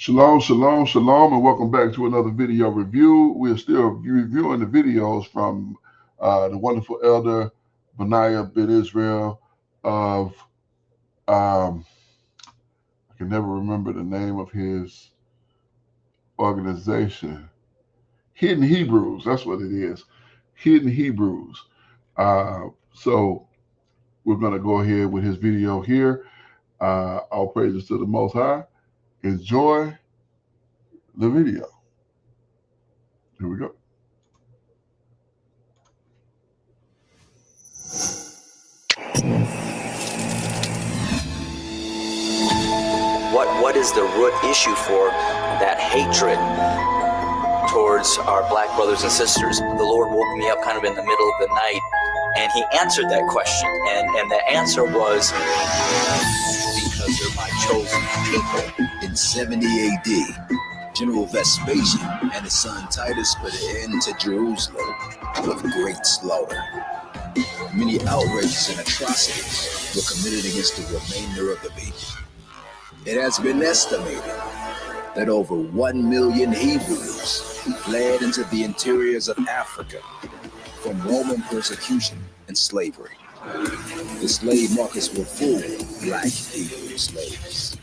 Shalom, shalom, shalom, and welcome back to another video review. We're still reviewing the videos from the wonderful elder Benayah Ben Israel of, I can never remember the name of his organization. Hidden Hebrews, that's what it is. Hidden Hebrews. So we're going to go ahead with his video here. All praises to the Most High. Enjoy the video. Here we go. What is the root issue for that hatred towards our black brothers and sisters? The Lord woke me up kind of in the middle of the night, and he answered that question. And the answer was, because they're my chosen people. In 70 AD, General Vespasian and his son Titus put an end to Jerusalem with great slaughter. Many outrages and atrocities were committed against the remainder of the people. It has been estimated that over 1 million Hebrews fled into the interiors of Africa from Roman persecution and slavery. The slave markets were full of black Hebrew slaves.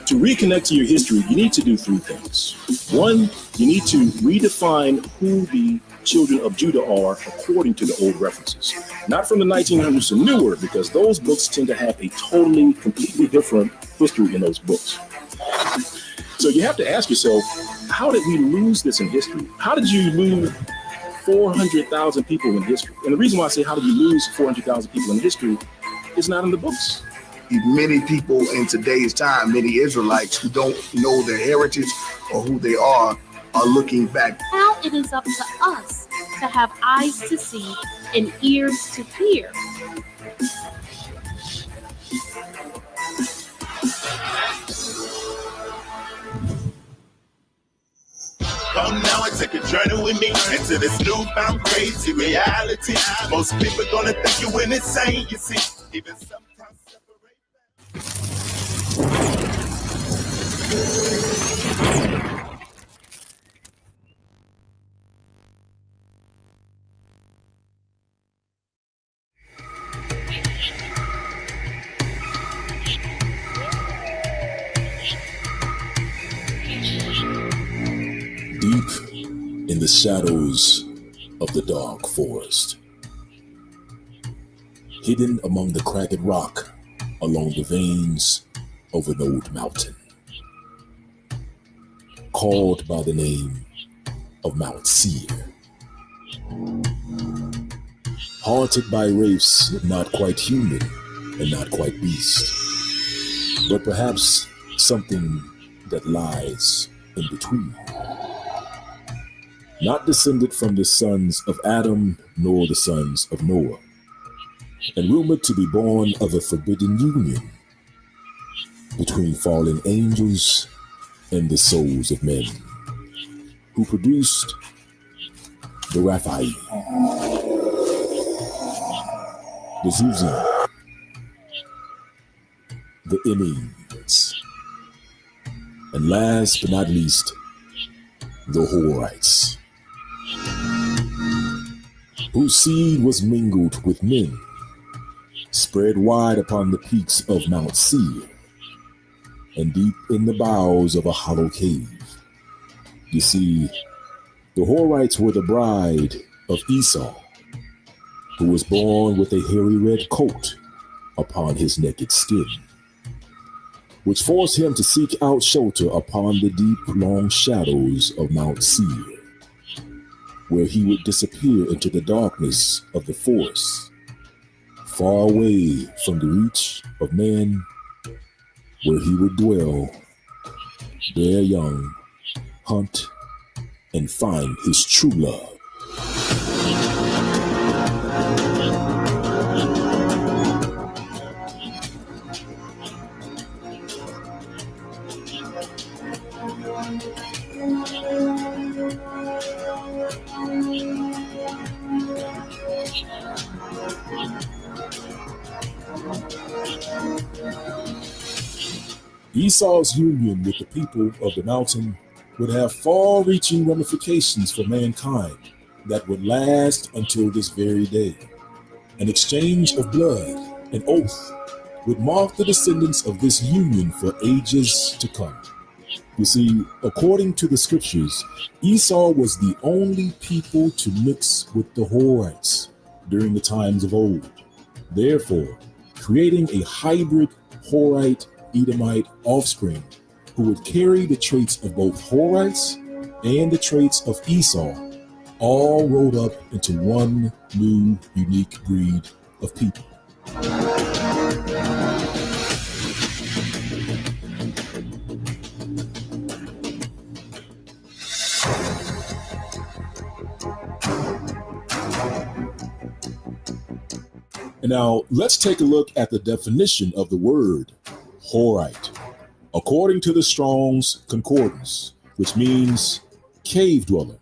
To reconnect to your history, you need to do three things. One, you need to redefine who the children of Judah are according to the old references. Not from the 1900s and newer, because those books tend to have a totally, completely different history in those books. So you have to ask yourself, how did we lose this in history? How did you lose 400,000 people in history? And the reason why I say how did you lose 400,000 people in history is not in the books. Many people in today's time, many Israelites who don't know their heritage or who they are looking back. Now it is up to us to have eyes to see and ears to hear. Come now and take a journey with me into this newfound crazy reality. Most people gonna think you insane, you see. Even sometimes separate. Deep in the shadows of the dark forest, hidden among the cragged rock along the veins of an old mountain, called by the name of Mount Sier. Haunted by wraiths not quite human and not quite beast, but perhaps something that lies in between. Not descended from the sons of Adam nor the sons of Noah, and rumored to be born of a forbidden union between fallen angels and the souls of men, who produced the Raphaim, the Zuzim, the Emins, and last but not least, the Horites, whose seed was mingled with men, spread wide upon the peaks of Mount Sier, and deep in the bowels of a hollow cave. You see, the Horites were the bride of Esau, who was born with a hairy red coat upon his naked skin, which forced him to seek out shelter upon the deep, long shadows of Mount Sier, where he would disappear into the darkness of the forest, far away from the reach of man, where he would dwell, bear young, hunt, and find his true love. Esau's union with the people of the mountain would have far-reaching ramifications for mankind that would last until this very day. An exchange of blood, an oath, would mark the descendants of this union for ages to come. You see, according to the scriptures, Esau was the only people to mix with the Horites during the times of old, therefore creating a hybrid Horite Edomite offspring who would carry the traits of both Horites and the traits of Esau, all rolled up into one new unique breed of people. And now let's take a look at the definition of the word Horite. According to the Strong's Concordance, which means cave dweller,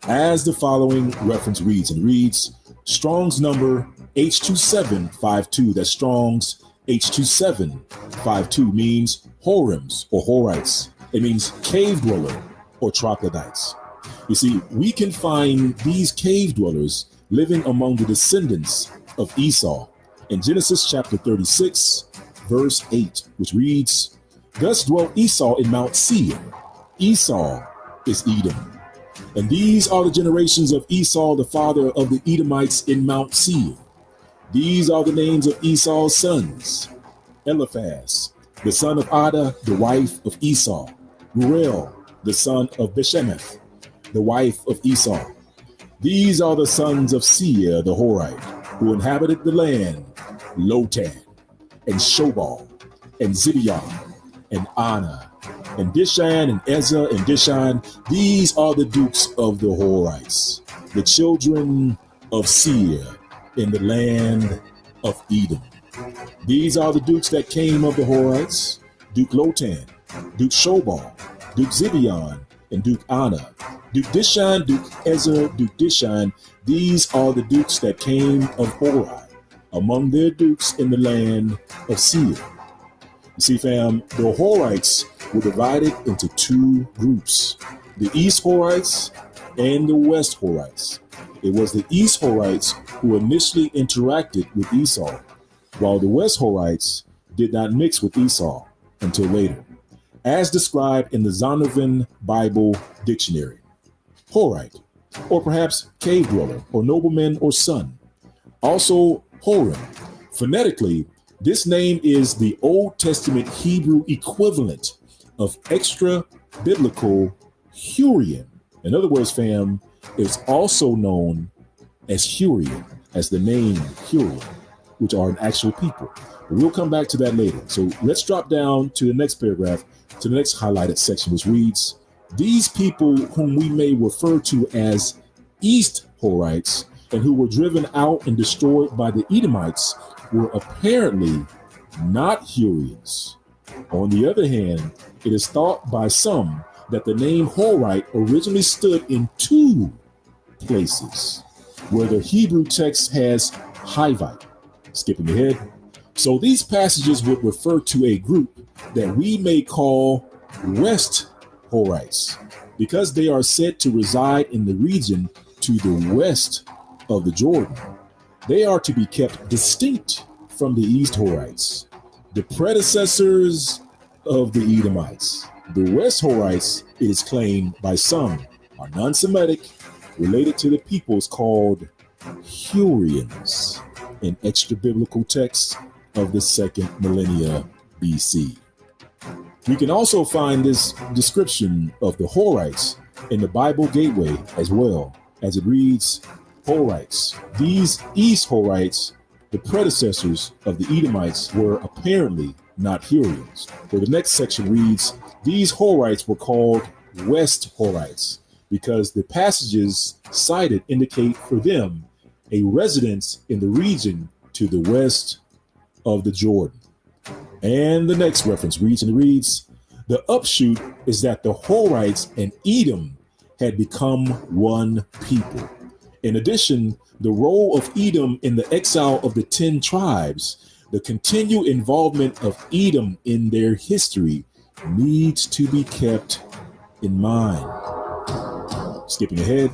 as the following reference reads, and reads Strong's number H2752. That's Strong's H2752 means Horims or Horites. It means cave dweller or troglodytes. You see, we can find these cave dwellers living among the descendants of Esau in Genesis chapter 36, verse 8, which reads, Thus dwelt Esau in Mount Seir. Esau is Edom. And these are the generations of Esau, the father of the Edomites in Mount Seir. These are the names of Esau's sons: Eliphaz, the son of Ada, the wife of Esau; Reuel, the son of Beshemeth, the wife of Esau. These are the sons of Sier the Horite, who inhabited the land: Lotan, and Shobal, and Zibeon, and Anna, and Dishan, and Ezer, and Dishan. These are the dukes of the Horites, the children of Sier in the land of Edom. These are the dukes that came of the Horites: Duke Lotan, Duke Shobal, Duke Zibeon, and Duke Anna, Duke Dishan, Duke Ezer, Duke Dishan. These are the dukes that came of Hori, among their dukes in the land of Sier. You see, fam, the Horites were divided into two groups: the East Horites and the West Horites. It was the East Horites who initially interacted with Esau, while the West Horites did not mix with Esau until later, as described in the Zondervan Bible Dictionary. Horite, or perhaps cave dweller, or nobleman or son. Also Horim. Phonetically, this name is the Old Testament Hebrew equivalent of extra-biblical Hurrian. In other words, fam, it's also known as Hurrian, as the name Hurrian, which are an actual people. But we'll come back to that later. So let's drop down to the next paragraph, to the next highlighted section, which reads, These people whom we may refer to as East Horites, and who were driven out and destroyed by the Edomites, were apparently not Hurrians. On the other hand, it is thought by some that the name Horite originally stood in two places, where the Hebrew text has Hivite. Skipping ahead. So these passages would refer to a group that we may call West Horites, because they are said to reside in the region to the west of the Jordan. They are to be kept distinct from the East Horites, the predecessors of the Edomites. The West Horites, it is claimed by some, are non-Semitic, related to the peoples called Hurrians in extra-biblical texts of the second millennia BC. We can also find this description of the Horites in the Bible Gateway as well, as it reads, Horites. These East Horites, the predecessors of the Edomites, were apparently not Hurrians. Where the next section reads, These Horites were called West Horites because the passages cited indicate for them a residence in the region to the west of the Jordan. And the next reference reads, and it reads, The upshot is that the Horites and Edom had become one people. In addition, the role of Edom in the exile of the 10 tribes The continued involvement of Edom in their history needs to be kept in mind. Skipping ahead,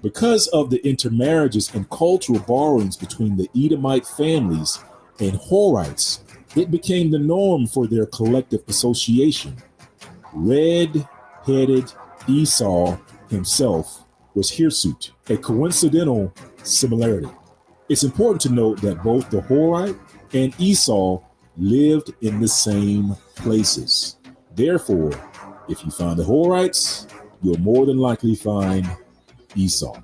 because of the intermarriages and cultural borrowings between the Edomite families and Horites, it became the norm for their collective association. Red-headed Esau himself was hirsute, a coincidental similarity. It's important to note that both the Horite and Esau lived in the same places. Therefore, if you find the Horites, you'll more than likely find Esau.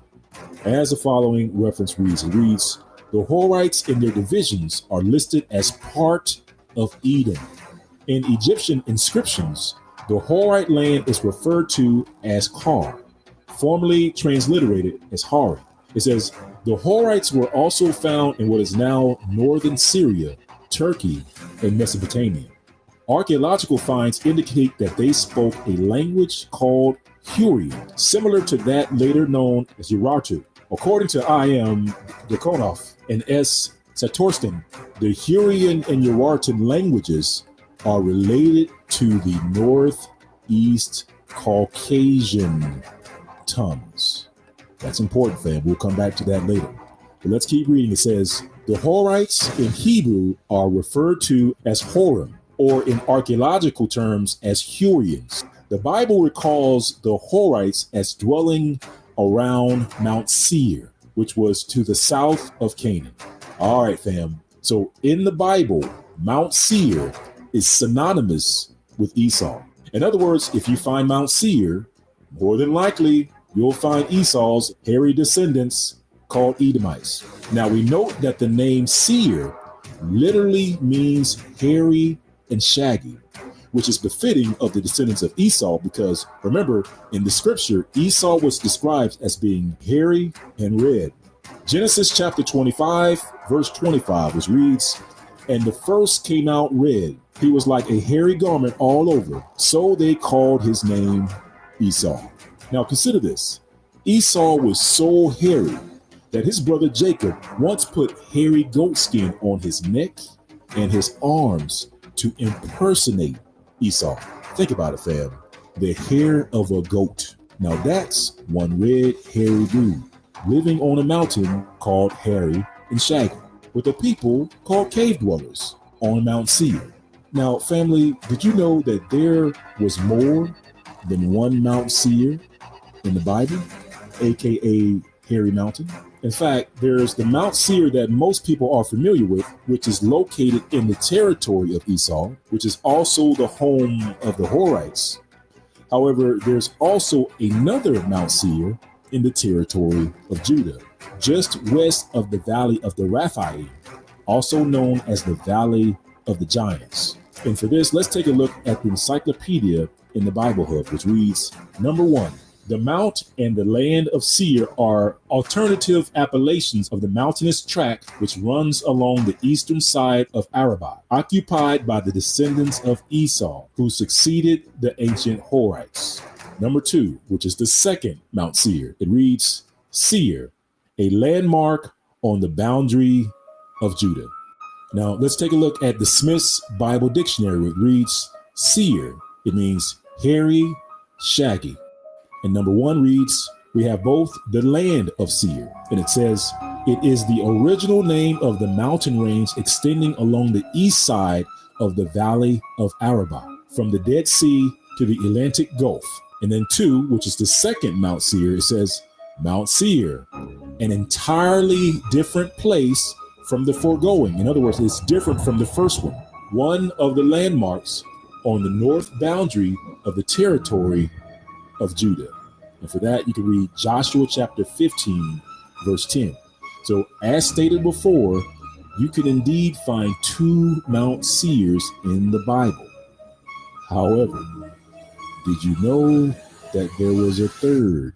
As the following reference reads, it reads, the Horites in their divisions are listed as part of Edom. In Egyptian inscriptions, the Horite land is referred to as Kar, formerly transliterated as Hari. It says, the Horites were also found in what is now northern Syria, Turkey, and Mesopotamia. Archaeological finds indicate that they spoke a language called Hurrian, similar to that later known as Urartu. According to I.M. Dekonov and S. Satorsten, the Hurrian and Urartan languages are related to the Northeast Caucasian tongues. That's important, fam. We'll come back to that later. But let's keep reading. It says, the Horites in Hebrew are referred to as Horim, or in archaeological terms as Hurrians. The Bible recalls the Horites as dwelling around Mount Sier, which was to the south of Canaan. All right, fam. So in the Bible, Mount Sier is synonymous with Esau. In other words, if you find Mount Sier, more than likely you'll find Esau's hairy descendants called Edomites. Now we note that the name Sier literally means hairy and shaggy, which is befitting of the descendants of Esau, because remember, in the scripture, Esau was described as being hairy and red. Genesis chapter 25, verse 25, which reads, and the first came out red. He was like a hairy garment all over. So they called his name Esau. Now consider this. Esau was so hairy that his brother Jacob once put hairy goat skin on his neck and his arms to impersonate Esau. Think about it, fam. The hair of a goat. Now that's one red, hairy dude living on a mountain called Hairy and Shaggy, with a people called cave dwellers on Mount Sier. Now, family, did you know that there was more than one Mount Sier in the Bible, aka Hairy Mountain? In fact, there's the Mount Sier that most people are familiar with, which is located in the territory of Esau, which is also the home of the Horites. However, there's also another Mount Sier in the territory of Judah, just west of the Valley of the Rephaim, also known as the Valley of the Giants. And for this, let's take a look at the encyclopedia in the Bible Hub, which reads, number 1, the Mount and the land of Sier are alternative appellations of the mountainous tract which runs along the eastern side of Arabah, occupied by the descendants of Esau, who succeeded the ancient Horites. Number 2, which is the second Mount Sier, it reads, Sier, a landmark on the boundary of Judah. Now, let's take a look at the Smith's Bible Dictionary. It reads, Sier, it means hairy, shaggy. And number 1 reads, we have both the land of Sier, and it says, it is the original name of the mountain range extending along the east side of the Valley of Arabah, from the Dead Sea to the Atlantic Gulf. And then 2, which is the second Mount Sier, it says, Mount Sier, an entirely different place from the foregoing. In other words, it's different from the first one. One of the landmarks on the north boundary of the territory of Judah. And for that, you can read Joshua chapter 15, verse 10. So as stated before, you can indeed find 2 Mount Siers in the Bible. However, did you know that there was a third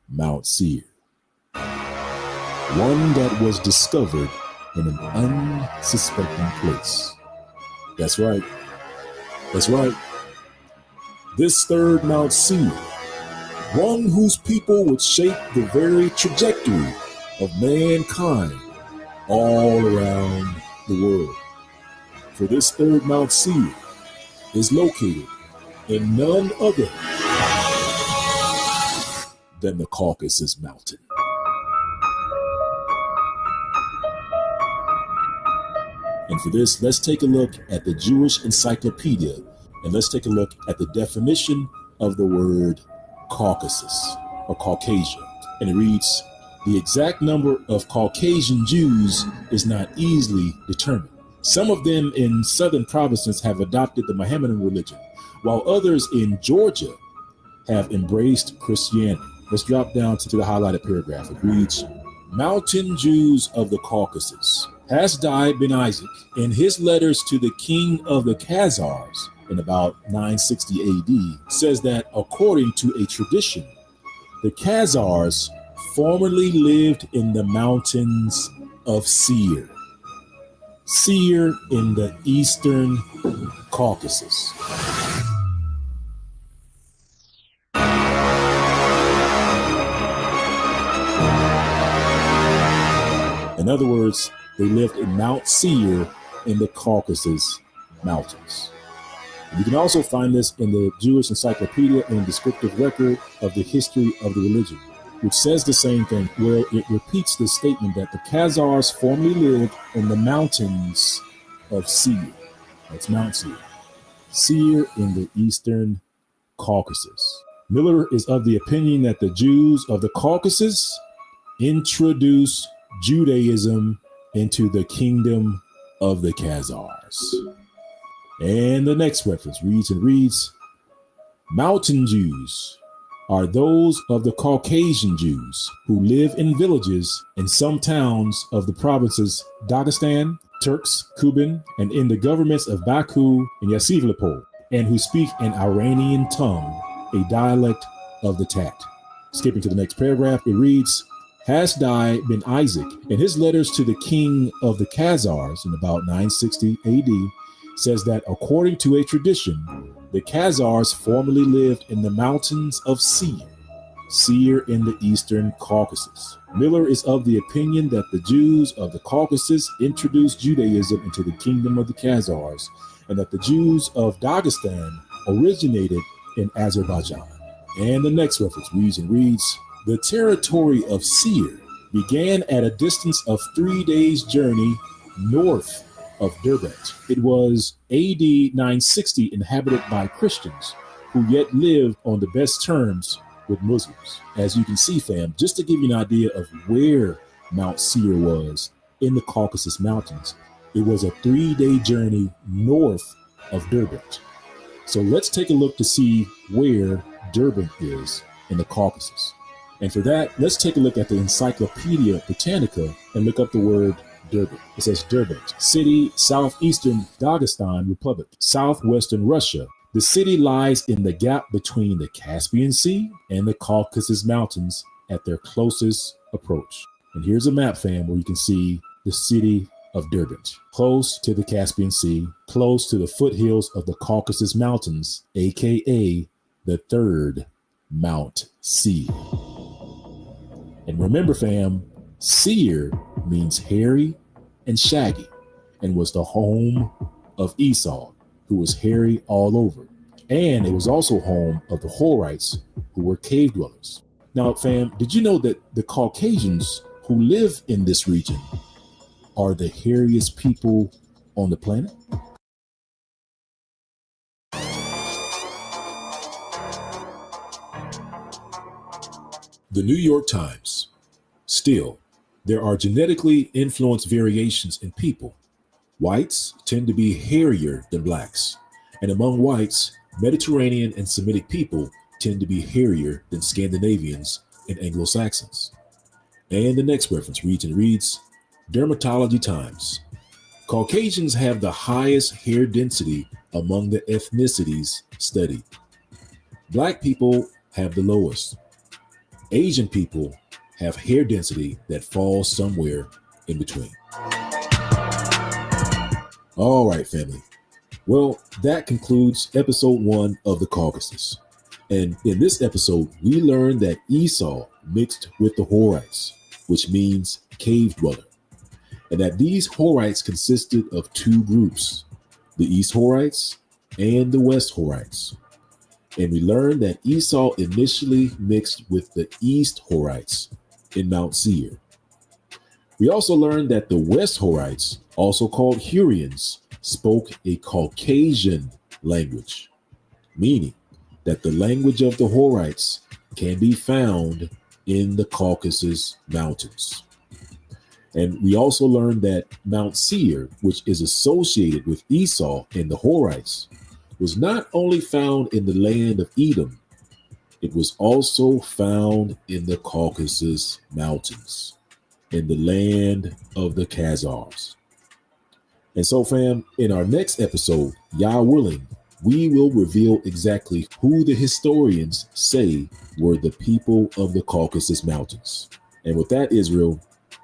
Mount Sier? One that was discovered in an unsuspecting place. That's right. That's right. This third Mount Sier, one whose people would shape the very trajectory of mankind all around the world. For this third Mount Seir is located in none other than the Caucasus Mountain. And for this, let's take a look at the Jewish Encyclopedia, and let's take a look at the definition of the word Caucasus or Caucasian. And it reads, the exact number of Caucasian Jews is not easily determined. Some of them in southern provinces have adopted the Mohammedan religion, while others in Georgia have embraced Christianity. Let's drop down to the highlighted paragraph. It reads, Mountain Jews of the Caucasus. Hasdai ben Isaac, in his letters to the king of the Khazars in about 960 AD, says that according to a tradition, the Khazars formerly lived in the mountains of Sier. Sier in the eastern Caucasus. In other words, they lived in Mount Seir in the Caucasus Mountains. You can also find this in the Jewish Encyclopedia and Descriptive Record of the History of the Religion, which says the same thing, where it repeats the statement that the Khazars formerly lived in the mountains of Seir. That's Mount Seir. Seir in the eastern Caucasus. Miller is of the opinion that the Jews of the Caucasus introduced Judaism into the kingdom of the Khazars. And the next reference reads, Mountain Jews are those of the Caucasian Jews who live in villages in some towns of the provinces Dagestan, Turks, Kuban, and in the governments of Baku and Yasivlipol, and who speak an Iranian tongue, a dialect of the Tat. Skipping to the next paragraph, it reads, Hasdai ben Isaac, in his letters to the king of the Khazars in about 960 AD, says that according to a tradition, the Khazars formerly lived in the mountains of Seir, Seir in the eastern Caucasus. Miller is of the opinion that the Jews of the Caucasus introduced Judaism into the kingdom of the Khazars, and that the Jews of Dagestan originated in Azerbaijan. And the next reference reads, the territory of Seir began at a distance of 3 days' journey north of Derbent. It was AD 960 inhabited by Christians who yet lived on the best terms with Muslims. As you can see, fam, just to give you an idea of where Mount Seir was in the Caucasus Mountains, it was a 3-day journey north of Derbent. So let's take a look to see where Derbent is in the Caucasus. And for that, let's take a look at the Encyclopedia Britannica and look up the word Derbent. It says Derbent, city, southeastern Dagestan Republic, southwestern Russia. The city lies in the gap between the Caspian Sea and the Caucasus Mountains at their closest approach. And here's a map, fam, where you can see the city of Derbent, close to the Caspian Sea, close to the foothills of the Caucasus Mountains, aka the third Mount Seir. And remember, fam, Seir means hairy and shaggy, and was the home of Esau, who was hairy all over. And it was also home of the Horites, who were cave dwellers. Now, fam, did you know that the Caucasians who live in this region are the hairiest people on the planet? The New York Times. Still, there are genetically influenced variations in people. Whites tend to be hairier than blacks, and among whites, Mediterranean and Semitic people tend to be hairier than Scandinavians and Anglo-Saxons. And the next reference reads, Dermatology Times. Caucasians have the highest hair density among the ethnicities studied. Black people have the lowest. Asian people have hair density that falls somewhere in between. All right, family. Well, that concludes episode 1 of the Caucasus. And in this episode, we learned that Esau mixed with the Horites, which means cave dweller, and that these Horites consisted of 2 groups, the East Horites, and the West Horites. And we learned that Esau initially mixed with the East Horites in Mount Seir. We also learned that the West Horites, also called Hurrians, spoke a Caucasian language, meaning that the language of the Horites can be found in the Caucasus Mountains. And we also learned that Mount Seir, which is associated with Esau and the Horites, was not only found in the land of Edom, it was also found in the Caucasus Mountains, in the land of the Khazars. And so, fam, in our next episode, Yah willing, we will reveal exactly who the historians say were the people of the Caucasus Mountains. And with that, Israel,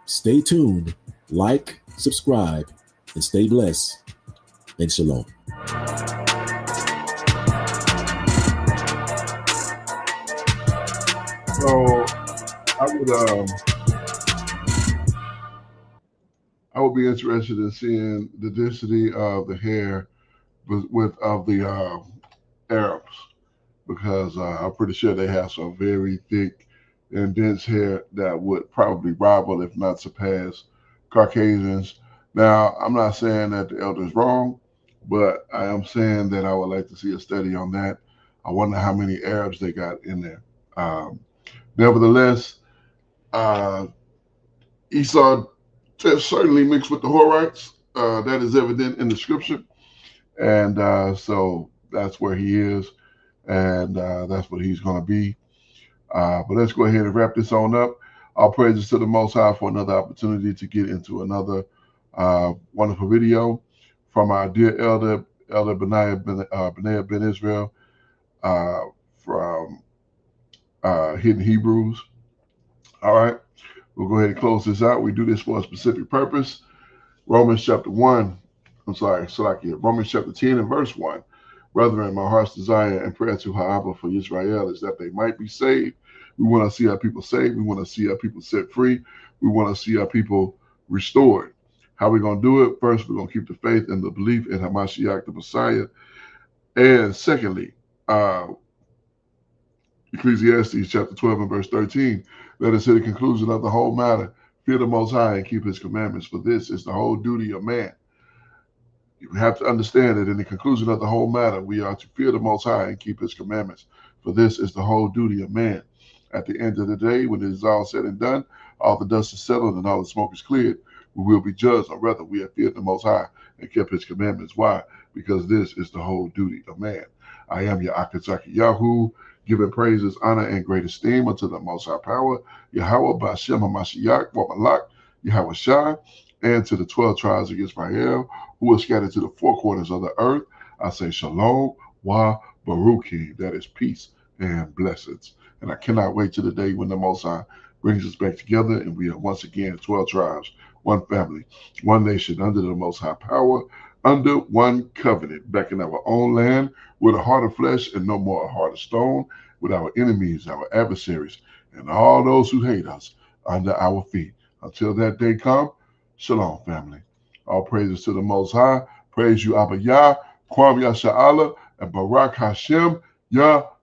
stay tuned, like, subscribe, and stay blessed, and shalom. So I would be interested in seeing the density of the hair of the Arabs, because I'm pretty sure they have some very thick and dense hair that would probably rival, if not surpass, Caucasians. Now, I'm not saying that the elder is wrong, but I am saying that I would like to see a study on that. I wonder how many Arabs they got in there. Nevertheless, Esau certainly mixed with the Horites. That is evident in the scripture. And so that's where he is, and that's what he's going to be. But let's go ahead and wrap this on up. All praises to the Most High for another opportunity to get into another wonderful video from our dear Elder Benayah Ben Israel from Hidden Hebrews. All right, we'll go ahead and close this out. We do this for a specific purpose. Romans chapter 10 and verse 1. Brethren, my heart's desire and prayer to Ha'abba for Israel is that they might be saved. We want to see our people saved. We want to see our people set free. We want to see our people restored. How are we going to do it? First, we're going to keep the faith and the belief in Hamashiach, the Messiah. And secondly, Ecclesiastes chapter 12 and verse 13. Let us hear the conclusion of the whole matter. Fear the Most High and keep his commandments, for this is the whole duty of man. You have to understand that in the conclusion of the whole matter, we are to fear the Most High and keep his commandments, for this is the whole duty of man. At the end of the day, when it is all said and done, all the dust is settled and all the smoke is cleared, we will be judged on whether we have feared the Most High and kept his commandments. Why? Because this is the whole duty of man. I am your Akazaki Yahu, giving praises, honor, and great esteem unto the Most High Power, Yahweh, Ba'ashem, HaMashiach, Wamalak, Yahweh Shai, and to the 12 tribes of Israel who are scattered to the four corners of the earth. I say Shalom, Wa Baruchi, that is peace and blessings. And I cannot wait to the day when the Most High brings us back together and we are once again 12 tribes, one family, one nation under the Most High Power, under one covenant, back in our own land, with a heart of flesh and no more a heart of stone, with our enemies, our adversaries, and all those who hate us under our feet. Until that day come, Shalom, family. All praises to the Most High. Praise you, Abba Yah, Kwam Yasha'Allah, and Barak Hashem Yahweh.